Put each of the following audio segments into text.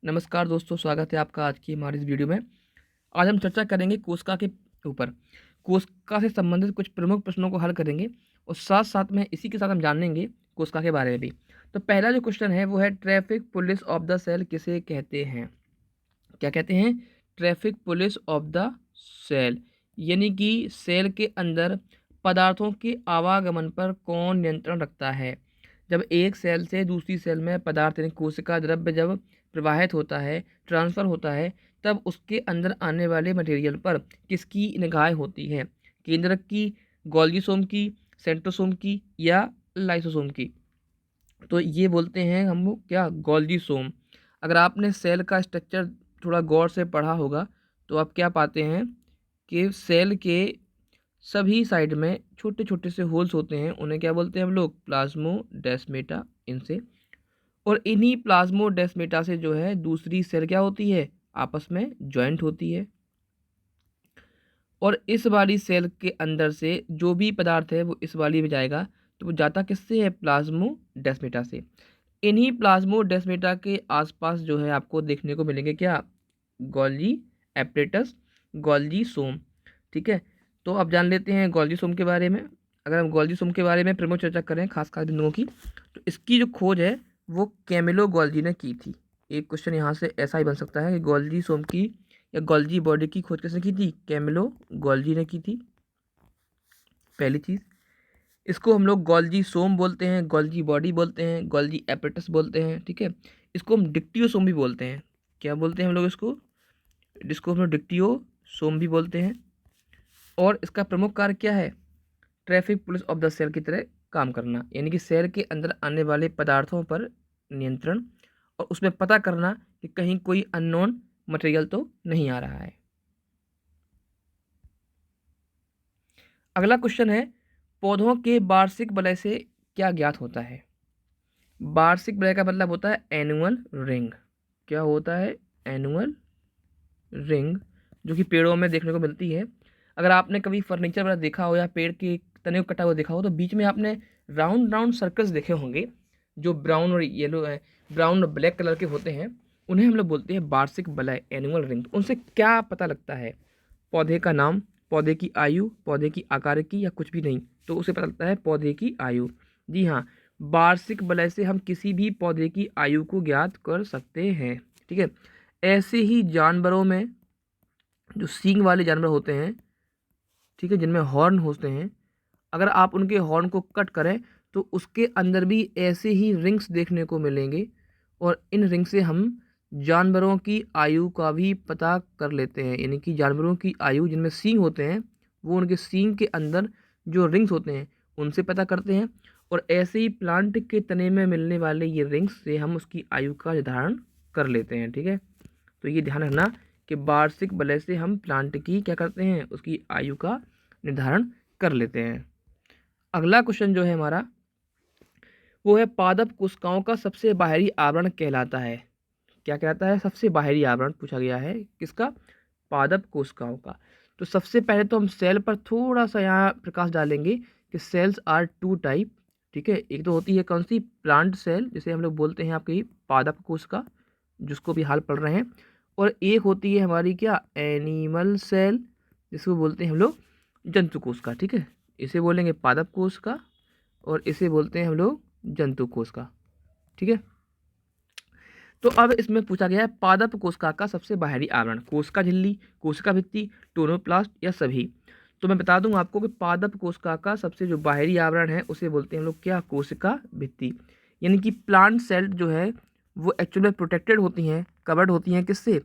नमस्कार दोस्तों, स्वागत है आपका आज की हमारी इस वीडियो में। आज हम चर्चा करेंगे कोशिका के ऊपर। कोशिका से संबंधित कुछ प्रमुख प्रश्नों को हल करेंगे और साथ साथ में इसी के साथ हम जानेंगे कोशिका के बारे में भी। तो पहला जो क्वेश्चन है वो है traffic police of the cell किसे कहते हैं? क्या कहते हैं? Traffic police of the cell, यानी कि सेल के अंदर पदार्थों के आवागमन पर कौन नियंत्रण रखता है। जब एक सेल से दूसरी सेल में पदार्थ यानी कोशिका द्रव्य जब प्रवाहित होता है, ट्रांसफ़र होता है, तब उसके अंदर आने वाले मटेरियल पर किसकी निगाहें होती हैं? केंद्रक की, गोल्गी सोम की, सेंट्रोसोम की या लाइसोसोम की? तो ये बोलते हैं हम लोग क्या, गोल्गी सोम। अगर आपने सेल का स्ट्रक्चर थोड़ा गौर से पढ़ा होगा तो आप क्या पाते हैं कि सेल के सभी साइड में छोटे छोटे से होल्स होते हैं, उन्हें क्या बोलते हैं हम लोग? प्लाज्मोडेस्माटा। इनसे और इन्हीं प्लाज्मोडेस्माटा से जो है दूसरी सेल क्या होती है? आपस में जॉइंट होती है। और इस वाली सेल के अंदर से जो भी पदार्थ है वो इस वाली में जाएगा, तो वो जाता किससे है? प्लाज्मोडेस्माटा से। इन्हीं प्लाज्मोडेस्माटा के आसपास जो है आपको देखने को मिलेंगे क्या? गोल्गी एपरेटस, गोल्गी सोम। ठीक है, तो अब जान लेते हैं गोल्गी सोम के बारे में। अगर हम गोल्गी सोम के बारे में प्रमुख चर्चा करें खास खास बिंदुओं की, तो इसकी जो खोज है वो कैमिलो गोल्गी ने की थी। एक क्वेश्चन यहाँ से ऐसा ही बन सकता है कि गोल्गी सोम की या गोल्गी बॉडी की खोज किसने की थी? कैमिलो गोल्गी ने की थी, पहली चीज़। इसको हम लोग गोल्गी सोम बोलते हैं, गोल्गी बॉडी बोलते हैं, गोल्गी एपरेटस बोलते हैं। ठीक है, इसको हम डिक्टियोसोम भी बोलते हैं। क्या बोलते हैं हम लोग इसको? जिसको हम लोग डिक्टियोसोम भी बोलते हैं। और इसका प्रमुख कार्य क्या है? Traffic police of the cell की तरह काम करना, यानी कि सेल के अंदर आने वाले पदार्थों पर नियंत्रण और उसमें पता करना कि कहीं कोई अननोन मटेरियल तो नहीं आ रहा है। अगला क्वेश्चन है, पौधों के वार्षिक वलय से क्या ज्ञात होता है? वार्षिक वलय का मतलब होता है एनुअल रिंग। क्या होता है? एनुअल रिंग, जो कि पेड़ों में देखने को मिलती है। अगर आपने कभी फर्नीचर वगैरह देखा हो या पेड़ के तने को कटा हुआ देखा हो, तो बीच में आपने राउंड राउंड सर्कल्स देखे होंगे जो ब्राउन और येलो है, ब्राउन और ब्लैक कलर के होते हैं। उन्हें हम लोग बोलते हैं वार्षिक वलय, एनुअल रिंग। उनसे क्या पता लगता है? पौधे का नाम, पौधे की आयु, पौधे की आकार की, या कुछ भी नहीं, तो उसे पता लगता है पौधे की आयु। जी हाँ, वार्षिक वलय से हम किसी भी पौधे की आयु को ज्ञात कर सकते हैं। ठीक है, ऐसे ही जानवरों में जो सींग वाले जानवर होते हैं, ठीक है, जिनमें हॉर्न होते हैं, अगर आप उनके हॉर्न को कट करें तो उसके अंदर भी ऐसे ही रिंग्स देखने को मिलेंगे। और इन रिंग से हम जानवरों की आयु का भी पता कर लेते हैं, यानी कि जानवरों की आयु जिनमें सींग होते हैं वो उनके सींग के अंदर जो रिंग्स होते हैं उनसे पता करते हैं। और ऐसे ही प्लांट के तने में मिलने वाले ये रिंग्स से हम उसकी आयु का निर्धारण कर लेते हैं। ठीक है, तो ये ध्यान रखना कि वार्षिक वलय से हम प्लांट की क्या करते हैं? उसकी आयु का निर्धारण कर लेते हैं। अगला क्वेश्चन जो है हमारा वो है, पादप कोशिकाओं का सबसे बाहरी आवरण कहलाता है। क्या कहलाता है? सबसे बाहरी आवरण पूछा गया है किसका? पादप कोशिकाओं का। तो सबसे पहले तो हम सेल पर थोड़ा सा यहाँ प्रकाश डालेंगे कि सेल्स आर टू टाइप। ठीक है, एक तो होती है कौन सी? प्लांट सेल, जिसे हम लोग बोलते हैं आपकी पादप कोशिका, जिसको भी हाल पढ़ रहे हैं। और एक होती है हमारी क्या? एनिमल सेल, जिसको बोलते हैं हम लोग जंतु कोशिका। ठीक है, इसे बोलेंगे पादप कोशिका और इसे बोलते हैं हम लोग जंतु कोशिका। ठीक है, तो अब इसमें पूछा गया है पादप कोशिका का सबसे बाहरी आवरण, कोशिका झिल्ली, कोशिका भित्ति, टोनोप्लास्ट या सभी। तो मैं बता दूं आपको कि पादप कोशिका का सबसे जो बाहरी आवरण है उसे बोलते हैं हम लोग क्या? कोशिका भित्ति। यानी कि प्लांट सेल जो है वो एक्चुअली प्रोटेक्टेड होती हैं, कवर्ड होती हैं किससे?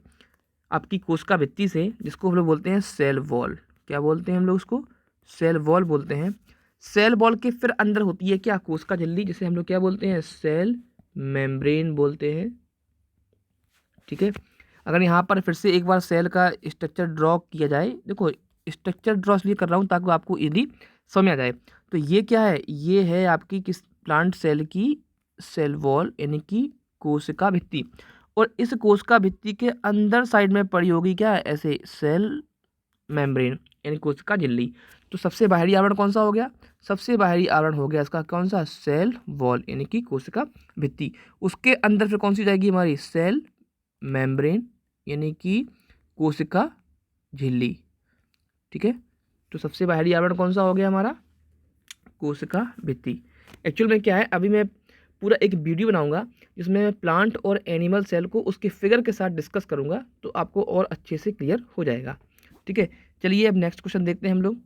आपकी कोशिका भित्ति से, जिसको हम लोग बोलते हैं सेल वॉल। क्या बोलते हैं हम लोग उसको? सेल वॉल बोलते हैं। सेल वॉल के फिर अंदर होती है क्या? कोशिका झिल्ली, जिसे हम लोग क्या बोलते हैं? सेल मेम्ब्रेन बोलते हैं। ठीक है, अगर यहाँ पर फिर से एक बार सेल का स्ट्रक्चर ड्रॉ किया जाए, देखो स्ट्रक्चर ड्रॉ इसलिए कर रहा हूँ ताकि आपको इजीली समझ आ जाए। तो ये क्या है? ये है आपकी किस प्लांट सेल की सेल वॉल, यानी कि कोशिका भित्ति। और इस कोशिका भित्ति के अंदर साइड में पड़ी होगी क्या? ऐसे सेल मेम्ब्रेन, यानी कोशिका झिल्ली। तो सबसे बाहरी आवरण कौन सा हो गया? सबसे बाहरी आवरण हो गया इसका कौन सा? सेल वॉल, यानी कि कोशिका भित्ति। उसके अंदर फिर कौन सी जाएगी हमारी? सेल मेम्ब्रेन यानी कि कोशिका झिल्ली। ठीक है, तो सबसे बाहरी आवरण कौन सा हो गया हमारा? कोशिका भित्ति। एक्चुअल में क्या है, अभी मैं पूरा एक वीडियो बनाऊंगा जिसमें मैं प्लांट और एनिमल सेल को उसके फिगर के साथ डिस्कस करूंगा, तो आपको और अच्छे से क्लियर हो जाएगा। ठीक है, चलिए अब नेक्स्ट क्वेश्चन देखते हैं हम लोग।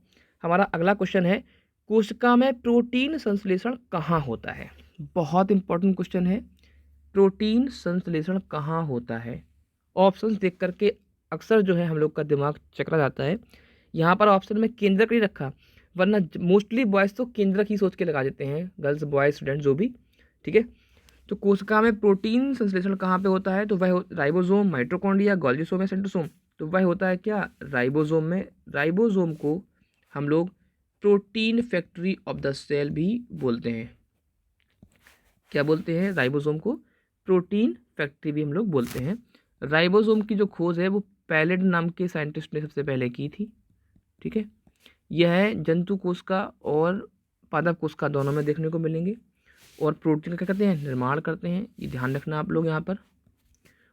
हमारा अगला क्वेश्चन है, कोशिका में प्रोटीन संश्लेषण कहाँ होता है? बहुत इंपॉर्टेंट क्वेश्चन है, प्रोटीन संश्लेषण कहाँ होता है? ऑप्शन देख करके अक्सर जो है हम लोग का दिमाग चकरा जाता है। यहाँ पर ऑप्शन में केंद्रक नहीं रखा, वरना मोस्टली बॉयज़ तो केंद्रक ही सोच के लगा देते हैं, गर्ल्स बॉयज स्टूडेंट जो भी। ठीक है, तो कोशिका में प्रोटीन संश्लेषण कहाँ पे होता है? तो वह राइबोसोम, माइटोकॉन्ड्रिया, गोल्गी सोम या सेंट्रोसोम। तो वह होता है क्या? राइबोसोम में। राइबोसोम को हम लोग protein factory of the cell भी बोलते हैं। क्या बोलते हैं? राइबोसोम को प्रोटीन फैक्ट्री भी हम लोग बोलते हैं। राइबोसोम की जो खोज है वो पैलेट नाम के साइंटिस्ट ने सबसे पहले की थी। ठीक है, यह जंतु कोशिका और पादप कोशिका दोनों में देखने को मिलेंगे और प्रोटीन का क्या करते हैं? निर्माण करते हैं। ये ध्यान रखना आप लोग यहाँ पर।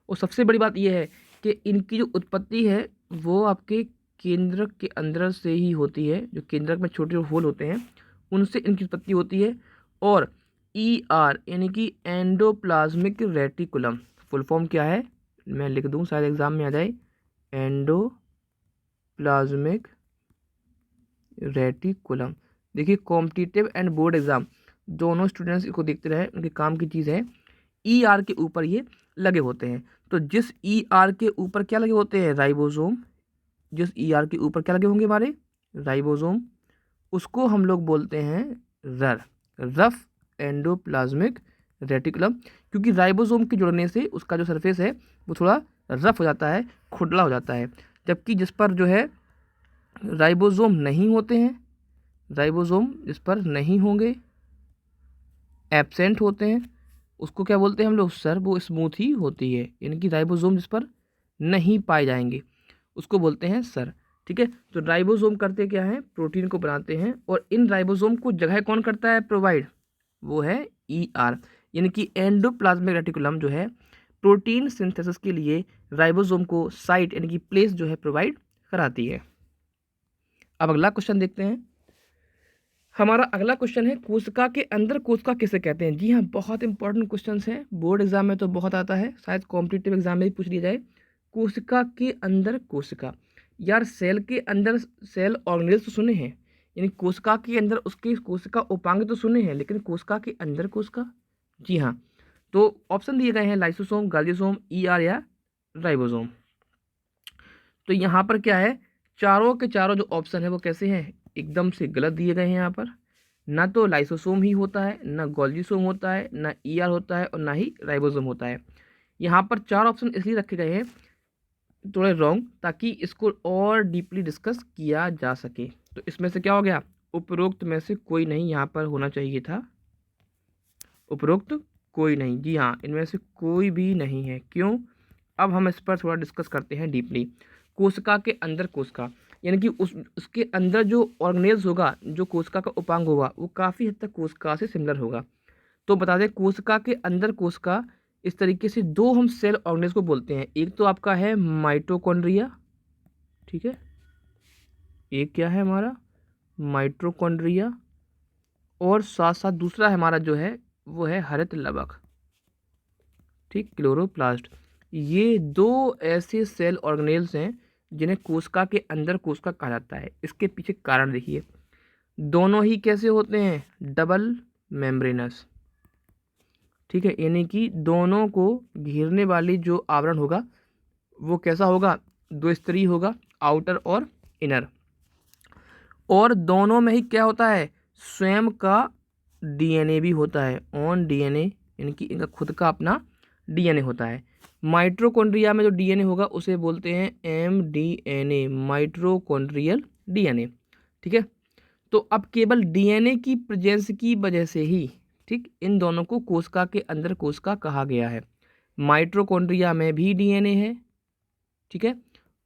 और सबसे बड़ी बात यह है कि इनकी जो उत्पत्ति है वो आपके केंद्रक के अंदर से ही होती है। जो केंद्रक में छोटे होल होते हैं उनसे इनकी उत्पत्ति होती है। और ER यानी कि एंडोप्लाज्मिक रेटिकुलम, फुल फॉर्म क्या है मैं लिख दूँ, शायद एग्जाम में आ जाए। Endoplasmic reticulum. देखिए, कॉम्पिटिटिव एंड बोर्ड एग्जाम दोनों स्टूडेंट्स इसको देखते रहे, उनके काम की चीज़ है। ER के ऊपर ये लगे होते हैं। तो जिस ER के ऊपर क्या लगे होते हैं? राइबोसोम। जिस ER के ऊपर क्या लगे होंगे हमारे? राइबोसोम। उसको हम लोग बोलते हैं रफ एंडोप्लाज्मिक रेटिकुलम, क्योंकि राइबोसोम के जुड़ने से उसका जो सरफेस है वो थोड़ा रफ हो जाता है, खुरदला हो जाता है। जबकि जिस पर जो है राइबोसोम नहीं होते हैं, राइबोसोम जिस पर नहीं होंगे, एब्सेंट होते हैं, उसको क्या बोलते हैं हम लोग? सर वो स्मूथ ही होती है। यानी कि राइबोसोम जिस पर नहीं पाए जाएंगे उसको बोलते हैं सर। ठीक है, तो राइबोसोम करते क्या है? प्रोटीन को बनाते हैं। और इन राइबोसोम को जगह कौन करता है प्रोवाइड? वो है ER, यानी कि एंडोप्लाज्मिक रेटिकुलम जो है प्रोटीन सिंथेसिस के लिए राइबोसोम को साइट यानी कि प्लेस जो है प्रोवाइड कराती है। अब अगला क्वेश्चन देखते हैं। हमारा अगला क्वेश्चन है, कोशिका के अंदर कोशिका किसे कहते हैं? जी हाँ, बहुत इंपॉर्टेंट क्वेश्चन हैं, बोर्ड एग्जाम में तो बहुत आता है, शायद कॉम्पिटिटिव एग्जाम में भी पूछ लिया जाए। कोशिका के अंदर कोशिका, यार सेल के अंदर सेल ऑर्गेनेल्स तो सुने हैं, यानी कोशिका के अंदर उसके कोशिका उपांग तो सुने हैं, लेकिन कोशिका के अंदर कोशिका? जी हाँ, तो ऑप्शन दिए गए हैं लाइसोसोम, गाल्जियोसोम, ER या राइबोसोम। तो यहाँ पर क्या है, चारों के चारों जो ऑप्शन है वो कैसे हैं? एकदम से गलत दिए गए हैं। यहाँ पर ना तो लाइसोसोम ही होता है, ना गोल्जीसोम होता है, ना ER होता है और ना ही राइबोसोम होता है। यहाँ पर चार ऑप्शन इसलिए रखे गए हैं थोड़े रॉन्ग, ताकि इसको और डीपली डिस्कस किया जा सके। तो इसमें से क्या हो गया? उपरोक्त में से कोई नहीं यहाँ पर होना चाहिए था। उपरोक्त कोई नहीं, जी हाँ, इनमें से कोई भी नहीं है। क्यों? अब हम इस पर थोड़ा डिस्कस करते हैं डीपली। कोशिका के अंदर कोशिका, यानी कि उसके अंदर जो ऑर्गेनेल्स होगा, जो कोशिका का उपांग होगा, वो काफ़ी हद तक कोशिका से सिमिलर होगा। तो बता दें, कोशिका के अंदर कोशिका इस तरीके से दो हम सेल ऑर्गेनेल्स को बोलते हैं। एक तो आपका है माइटोकॉन्ड्रिया, ठीक है, एक क्या है हमारा? माइटोकॉन्ड्रिया। और साथ साथ दूसरा हमारा जो है वो है हरित लवक, ठीक, क्लोरोप्लास्ट। ये दो ऐसे सेल ऑर्गेनेल्स हैं जिन्हें कोशिका के अंदर कोशिका कहा जाता है। इसके पीछे कारण देखिए, दोनों ही कैसे होते हैं? Double membranous. ठीक है, यानी कि दोनों को घेरने वाली जो आवरण होगा वो कैसा होगा? दो स्तरीय होगा, आउटर और इनर। और दोनों में ही क्या होता है? स्वयं का DNA भी होता है, ऑन DNA, यानी कि इनका खुद का अपना DNA होता है। माइटोकॉन्ड्रिया में जो DNA होगा उसे बोलते हैं MDNA, माइटोकॉन्ड्रियल DNA। ठीक है, तो अब केवल DNA की प्रेजेंस की वजह से ही, ठीक, इन दोनों को कोशिका के अंदर कोशिका कहा गया है। माइटोकॉन्ड्रिया में भी DNA है, ठीक है,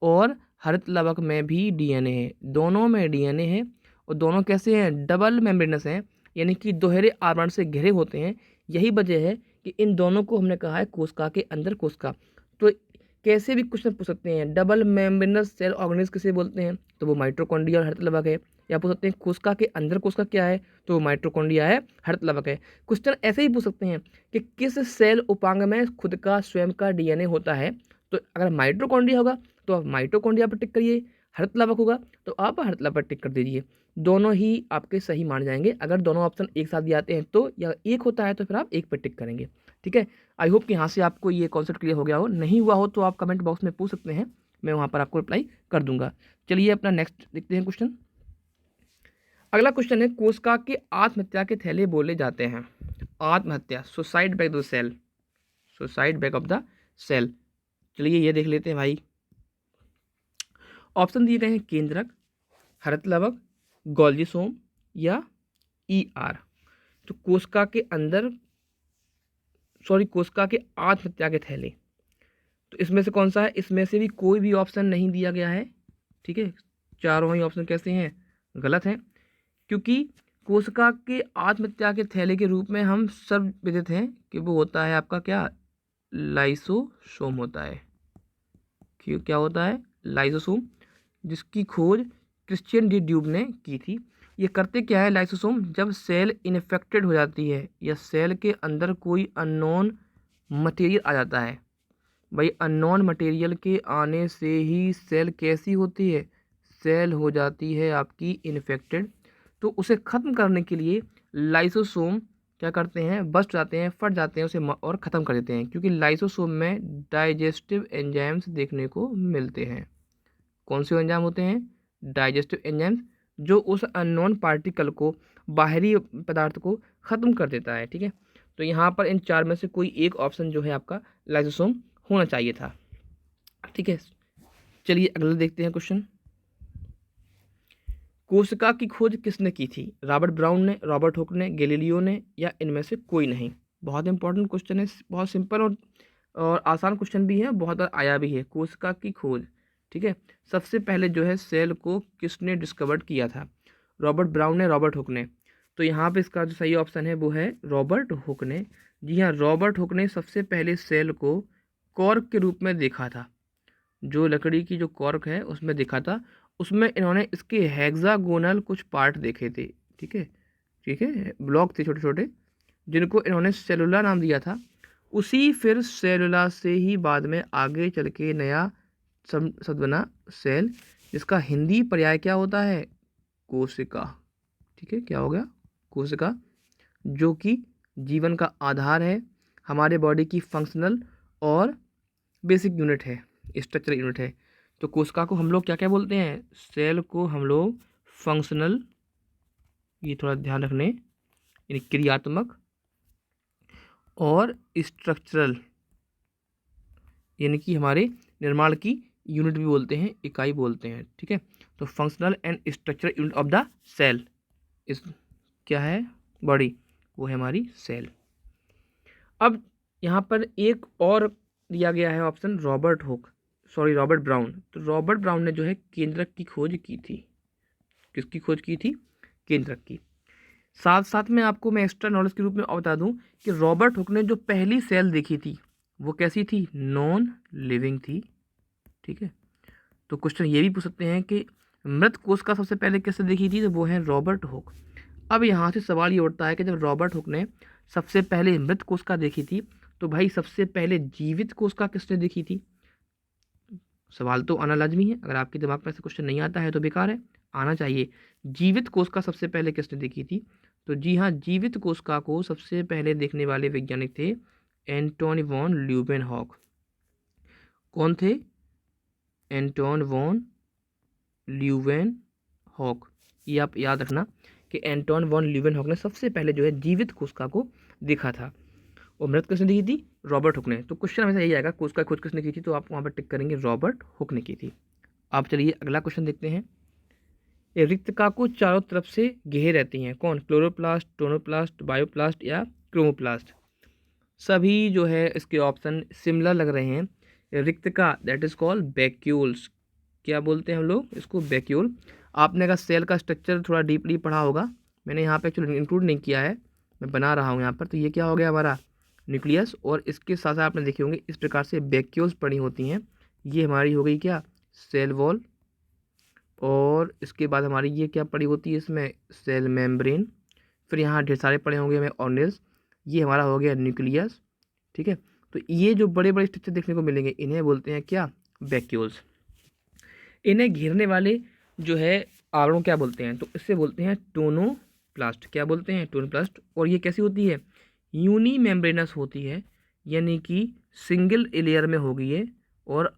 और हरित लवक में भी DNA है, दोनों में DNA है। और दोनों कैसे हैं? डबल मेम्ब्रेनस हैं, यानी कि दोहरे आवरण से घिरे होते हैं। यही वजह है कि इन दोनों को हमने कहा है कोशिका के अंदर कोशिका। तो कैसे भी क्वेश्चन पूछ सकते हैं। डबल मेम्ब्रेनस सेल ऑर्गेनिज्म किसे बोलते हैं, तो वो माइटोकॉन्ड्रिया और हरितलवक है। या पूछ सकते हैं कोशिका के अंदर कोशिका क्या है, तो वो माइटोकॉन्ड्रिया है, हरितलवक है। क्वेश्चन ऐसे ही पूछ सकते हैं कि किस सेल उपांग में खुद का स्वयं का डीएनए होता है, तो अगर माइटोकॉन्ड्रिया होगा तो आप माइटोकॉन्ड्रिया पर टिक करिए, हरितलवक होगा तो आप हरितलवक पर टिक कर दीजिए। दोनों ही आपके सही मान जाएंगे। अगर दोनों ऑप्शन एक साथ दिए आते हैं तो, या एक होता है तो फिर आप एक पर टिक करेंगे। ठीक है, आई होप कि यहाँ से आपको ये कॉन्सेप्ट क्लियर हो गया हो। नहीं हुआ हो तो आप कमेंट बॉक्स में पूछ सकते हैं, मैं वहाँ पर आपको रिप्लाई कर दूंगा। चलिए अपना नेक्स्ट देखते हैं क्वेश्चन। अगला क्वेश्चन है, कोशिका के आत्महत्या के थैले बोले जाते हैं। आत्महत्या, suicide bag of the cell, suicide bag of the cell. चलिए ये देख लेते हैं भाई। ऑप्शन दिए गए हैं केंद्रक, हरितलवक, गोल्जी सोम या ER। तो कोशिका के अंदर, सॉरी कोशिका के आत्महत्या के थैले, तो इसमें से कौन सा है, इसमें से भी कोई भी ऑप्शन नहीं दिया गया है। ठीक है, चारों ही ऑप्शन कैसे हैं, गलत हैं, क्योंकि कोशिका के आत्महत्या के थैले के रूप में हम सब विदित हैं कि वो होता है आपका क्या, लाइसोसोम होता है। क्यों, क्या होता है, लाइसोसोम, जिसकी खोज क्रिश्चियन डी ड्यूब ने की थी। ये करते क्या है लाइसोसोम, जब सेल इन्फेक्टेड हो जाती है या सेल के अंदर कोई अननोन मटेरियल आ जाता है, भाई अननोन मटेरियल के आने से ही सेल कैसी होती है, सेल हो जाती है आपकी इन्फेक्टेड। तो उसे ख़त्म करने के लिए लाइसोसोम क्या करते हैं, बस्ट जाते हैं, फट जाते हैं उसे और ख़त्म कर देते हैं, क्योंकि लाइसोसोम में डाइजेस्टिव एंजाइम्स देखने को मिलते हैं। कौन से एंजाइम होते हैं, डाइजेस्टिव एंजाइम्स, जो उस अननोन पार्टिकल को, बाहरी पदार्थ को ख़त्म कर देता है। ठीक है, तो यहाँ पर इन चार में से कोई एक ऑप्शन जो है आपका लाइसोसोम होना चाहिए था। ठीक है, चलिए अगला देखते हैं क्वेश्चन। कोशिका की खोज किसने की थी, रॉबर्ट ब्राउन ने, रॉबर्ट हुक ने, गैलीलियो ने, या इनमें से कोई नहीं। बहुत इंपॉर्टेंट क्वेश्चन है, बहुत सिंपल और आसान क्वेश्चन भी है, बहुत बार आया भी है। कोशिका की खोज, ठीक है, सबसे पहले जो है सेल को किसने डिस्कवर्ड किया था, रॉबर्ट ब्राउन ने, रॉबर्ट हुक ने। तो यहाँ पे इसका जो सही ऑप्शन है वो है रॉबर्ट हुक ने। जी हाँ, रॉबर्ट हुक ने सबसे पहले सेल को कॉर्क के रूप में देखा था। जो लकड़ी की जो कॉर्क है उसमें देखा था, उसमें इन्होंने इसके हेक्सागोनल कुछ पार्ट देखे थे। ठीक है, ठीक है, ब्लॉक थे छोटे छोटे, जिनको इन्होंने सेलुला नाम दिया था। उसी फिर सेलुला से ही बाद में आगे चल के नया शब्द बना सेल, जिसका हिंदी पर्याय क्या होता है, कोशिका। ठीक है, क्या हो गया, कोशिका, जो कि जीवन का आधार है, हमारे बॉडी की फंक्शनल और बेसिक यूनिट है, स्ट्रक्चर यूनिट है। तो कोशिका को हम लोग क्या क्या बोलते हैं, सेल को हम लोग फंक्शनल, ये थोड़ा ध्यान रखने, यानी क्रियात्मक, और स्ट्रक्चरल, यानी कि हमारे निर्माण की यूनिट भी बोलते हैं, इकाई बोलते हैं। ठीक है, तो functional and structural unit of the cell इस क्या है, बॉडी, वो है हमारी सेल। अब यहाँ पर एक और दिया गया है option, Robert Hooke, sorry Robert brown. तो रॉबर्ट ब्राउन ने जो है केंद्रक की खोज की थी। किसकी खोज की थी, केंद्रक की। साथ साथ में आपको मैं एक्स्ट्रा नॉलेज के रूप में और बता दूं कि रॉबर्ट हुक ने जो पहली सेल देखी थी वो कैसी थी, नॉन लिविंग थी। ठीक है, तो क्वेश्चन ये भी पूछ सकते हैं कि मृत कोशिका सबसे पहले कैसे देखी थी, तो वो है रॉबर्ट हुक। अब यहाँ से सवाल ये उठता है कि जब रॉबर्ट हुक ने सबसे पहले मृत कोशिका देखी थी, तो भाई सबसे पहले जीवित कोशिका किसने देखी थी। सवाल तो आना लाजमी है, अगर आपके दिमाग में से क्वेश्चन नहीं आता है तो बेकार है, आना चाहिए। जीवित कोशिका सबसे पहले किसने देखी थी, तो जी हाँ, जीवित कोशिका को सबसे पहले देखने वाले वैज्ञानिक थे एंटोन वॉन ल्यूवेनहॉक। कौन थे, एंटोन वॉन ल्यूवेनहॉक। ये आप याद रखना कि एंटोन वॉन ल्यूवेनहॉक ने सबसे पहले जो है जीवित कोशिका को देखा था। और मृत किसने देखी थी, रॉबर्ट हुक ने। तो क्वेश्चन हमेशा यही आएगा, कोशिका खोज किसने की थी, तो आप वहाँ पर टिक करेंगे रॉबर्ट हुक ने की थी। आप चलिए अगला क्वेश्चन देखते हैं। ये रिक्तका को चारों तरफ से घेरे रहती हैं, कौन, क्लोरोप्लास्ट, टोनोप्लास्ट, बायोप्लास्ट या क्रोमोप्लास्ट। सभी जो है इसके ऑप्शन सिमिलर लग रहे हैं। रिक्तका दैट इज कॉल्ड वैक्यूल्स, क्या बोलते हैं हम लोग इसको, वैक्यूल। आपने अगर सेल का स्ट्रक्चर थोड़ा डीपली पढ़ा होगा, मैंने यहाँ पे एक्चुअली इंक्लूड नहीं किया है, मैं बना रहा हूँ यहाँ पर। तो ये क्या हो गया हमारा न्यूक्लियस, और इसके साथ साथ आपने देखे होंगे इस प्रकार से वैक्यूल्स पड़ी होती हैं, ये हमारी हो गई क्या, सेल वॉल। और इसके बाद हमारी ये क्या पड़ी होती है इसमें, सेल मेम्ब्रेन। फिर यहाँ ढेर सारे पड़े होंगे हमें ऑर्गेनेल्स। ये हमारा हो गया न्यूक्लियस। ठीक है, तो ये जो बड़े बड़े स्ट्रक्चर देखने को मिलेंगे इन्हें बोलते हैं क्या, वैक्यूल्स। इन्हें घेरने वाले जो है आवरण क्या बोलते हैं, तो इससे बोलते हैं टोनोप्लास्ट। क्या बोलते हैं, टोनोप्लास्ट। और ये कैसी होती है, यूनी मेम्ब्रेनस होती है, यानी कि सिंगल लेयर में होगी ये। और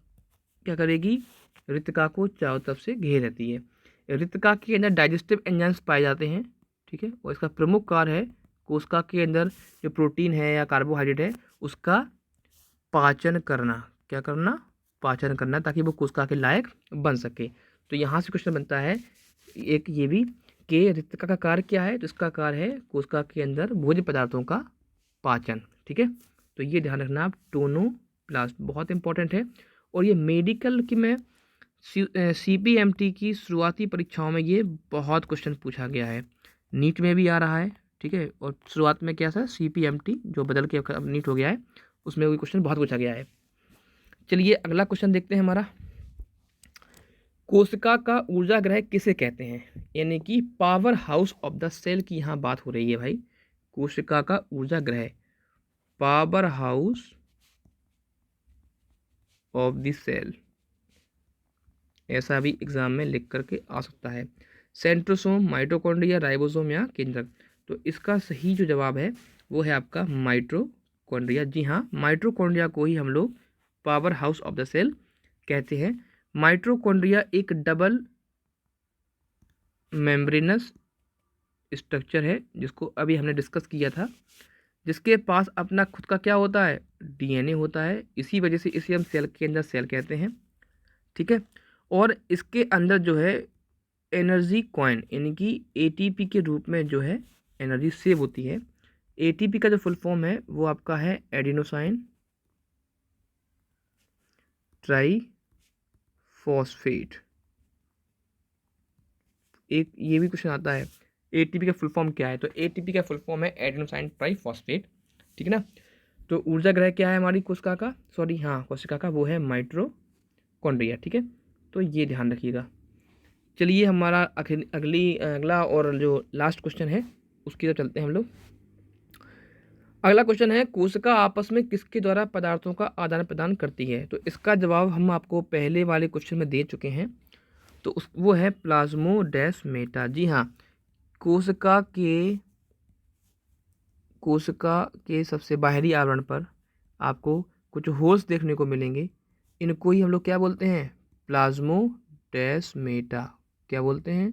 क्या करेगी, रिक्तिका को चारों तरफ से घेर रहती है। रिक्तिका के अंदर डाइजेस्टिव एंजाइम्स पाए जाते हैं। ठीक है, और इसका प्रमुख कार्य है कोशिका के अंदर जो प्रोटीन है या कार्बोहाइड्रेट है उसका पाचन करना। क्या करना, पाचन करना, ताकि वो कोशिका के लायक बन सके। तो यहाँ से क्वेश्चन बनता है एक ये भी कि रिक्तिका का कार्य क्या है, तो इसका कार्य है कोशिका के अंदर भोज्य पदार्थों का पाचन। ठीक है, तो ये ध्यान रखना आप, टोनोप्लास्ट बहुत इंपॉर्टेंट है। और ये मेडिकल की में CPMT की शुरुआती परीक्षाओं में ये बहुत क्वेश्चन पूछा गया है, नीट में भी आ रहा है। ठीक है, और शुरुआत में क्या था, CPMT जो बदल के अब नीट हो गया है, उसमें भी क्वेश्चन बहुत पूछा गया है। चलिए अगला क्वेश्चन देखते हैं हमारा, कोशिका का ऊर्जा ग्रह किसे कहते हैं, यानी कि powerhouse of the cell की यहाँ बात हो रही है भाई। कोशिका का ऊर्जा ग्रह, powerhouse of the cell, ऐसा भी एग्जाम में लिख करके आ सकता है। सेंट्रोसोम, माइटोकॉन्ड्रिया, राइबोसोम या केंद्रक। तो इसका सही जो जवाब है वो है आपका माइटोकॉन्ड्रिया। जी हाँ, माइटोकॉन्ड्रिया को ही हम लोग powerhouse of the cell कहते हैं। माइटोकॉन्ड्रिया एक डबल मेम्ब्रेनस स्ट्रक्चर है जिसको अभी हमने डिस्कस किया था, जिसके पास अपना खुद का क्या होता है, DNA होता है। इसी वजह से इसे हम सेल के अंदर सेल कहते हैं। ठीक है, और इसके अंदर जो है एनर्जी कॉइन, यानी कि ATP के रूप में जो है एनर्जी सेव होती है। ATP का जो फुल फॉर्म है वो आपका है एडिनोसाइन ट्राईफॉस्फेट। एक ये भी क्वेश्चन आता है, ATP का फुल फॉर्म क्या है, तो ATP का फुल फॉर्म है एडिनोसाइन ट्राईफॉस्फेट। ठीक है ना। तो ऊर्जा ग्रह क्या है हमारी कोशिका का, सॉरी हाँ कोशिका का, वो है माइटोकॉन्ड्रिया। ठीक है, तो ये ध्यान रखिएगा। चलिए हमारा अगला और जो लास्ट क्वेश्चन है उसकी तरफ चलते हैं हम लोग। अगला क्वेश्चन है, कोशिका आपस में किसके द्वारा पदार्थों का आदान प्रदान करती है, तो इसका जवाब हम आपको पहले वाले क्वेश्चन में दे चुके हैं। तो वो है प्लाज्मोडेस्माटा। जी हाँ, कोशिका के सबसे बाहरी आवरण पर आपको कुछ होल्स देखने को मिलेंगे, इनको ही हम लोग क्या बोलते हैं, प्लाज्मोडेस्माटा। क्या बोलते हैं,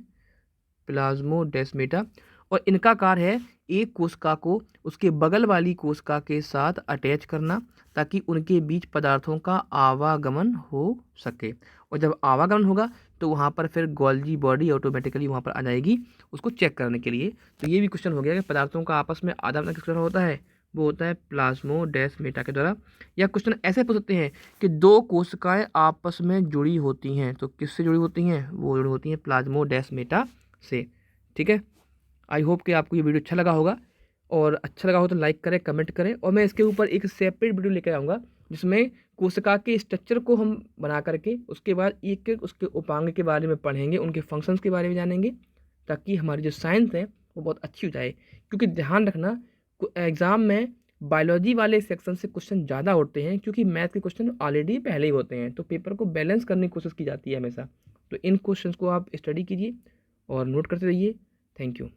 प्लाज्मोडेस्माटा। और इनका कार्य है एक कोशिका को उसके बगल वाली कोशिका के साथ अटैच करना, ताकि उनके बीच पदार्थों का आवागमन हो सके। और जब आवागमन होगा तो वहाँ पर फिर गोल्जी बॉडी ऑटोमेटिकली वहाँ पर आ जाएगी उसको चेक करने के लिए। तो ये भी क्वेश्चन हो गया कि पदार्थों का आपस में आदान प्रदान किस तरह होता है, वो होता है प्लाज्मोडेस्माटा के द्वारा। या क्वेश्चन ऐसे पूछ सकते हैं कि दो कोशिकाएं आपस में जुड़ी होती हैं, तो किससे जुड़ी होती हैं, वो जुड़ी होती हैं प्लाज्मोडेस्माटा से। ठीक है, आई होप कि आपको ये वीडियो अच्छा लगा होगा, और अच्छा लगा हो तो लाइक करें, कमेंट करें। और मैं इसके ऊपर एक सेपरेट वीडियो लेकर आऊँगा जिसमें कोशिका के स्ट्रक्चर को हम बना करके उसके बाद एक एक उसके उपांग के बारे में पढ़ेंगे, उनके फंक्शंस के बारे में जानेंगे, ताकि हमारी जो साइंस है वो बहुत अच्छी हो जाए। क्योंकि ध्यान रखना, एग्ज़ाम में बायोलॉजी वाले सेक्शन से क्वेश्चन ज़्यादा होते हैं, क्योंकि मैथ के क्वेश्चन ऑलरेडी पहले ही होते हैं, तो पेपर को बैलेंस करने की कोशिश की जाती है हमेशा। तो इन क्वेश्चंस को आप स्टडी कीजिए और नोट करते रहिए। Thank you.